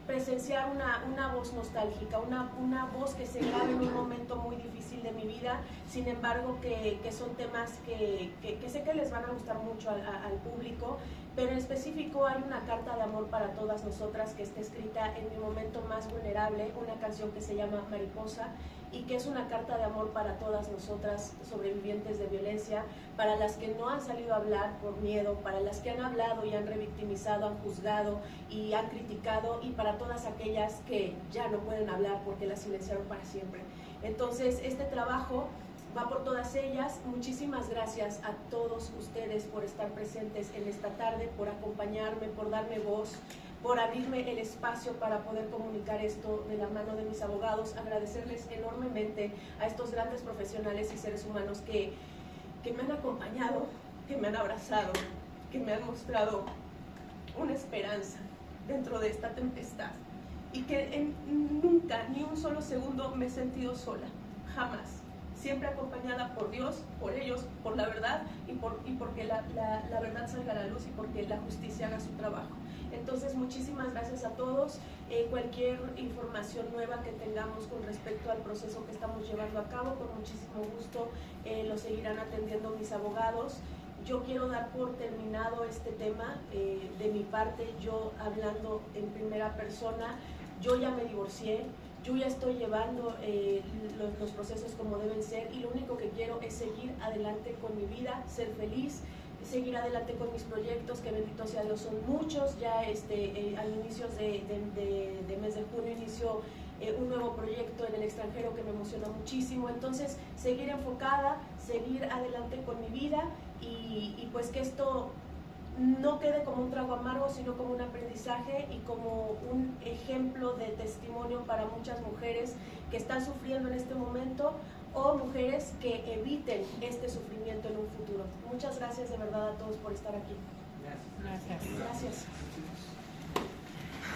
presenciar una voz nostálgica, una voz que se graba en un momento muy difícil de mi vida, sin embargo que son temas que sé que les van a gustar mucho al público, pero en específico hay una carta de amor para todas nosotras que está escrita en mi momento más vulnerable, una canción que se llama Mariposa, y que es una carta de amor para todas nosotras sobrevivientes de violencia, para las que no han salido a hablar por miedo, para las que han hablado y han revictimizado, han juzgado y han criticado, y para todas aquellas que ya no pueden hablar porque las silenciaron para siempre. Entonces, este trabajo va por todas ellas. Muchísimas gracias a todos ustedes por estar presentes en esta tarde, por acompañarme, por darme voz, por abrirme el espacio para poder comunicar esto de la mano de mis abogados. Agradecerles enormemente a estos grandes profesionales y seres humanos que me han acompañado, que me han abrazado, que me han mostrado una esperanza dentro de esta tempestad, y que nunca, ni un solo segundo me he sentido sola, jamás. Siempre acompañada por Dios, por ellos, por la verdad, y porque la verdad salga a la luz, y porque la justicia haga su trabajo. Entonces, muchísimas gracias a todos. Cualquier información nueva que tengamos con respecto al proceso que estamos llevando a cabo, con muchísimo gusto lo seguirán atendiendo mis abogados. Yo quiero dar por terminado este tema. De mi parte, yo hablando en primera persona, yo ya me divorcié. Yo ya estoy llevando los procesos como deben ser, y lo único que quiero es seguir adelante con mi vida, ser feliz, seguir adelante con mis proyectos, que bendito sea Dios son muchos. Ya al inicio de mes de junio inició un nuevo proyecto en el extranjero que me emociona muchísimo. Entonces, seguir enfocada, seguir adelante con mi vida, y pues que esto no quede como un trago amargo, sino como un aprendizaje y como un ejemplo de testimonio para muchas mujeres que están sufriendo en este momento, o mujeres que eviten este sufrimiento en un futuro. Muchas gracias de verdad a todos por estar aquí. Gracias. Gracias.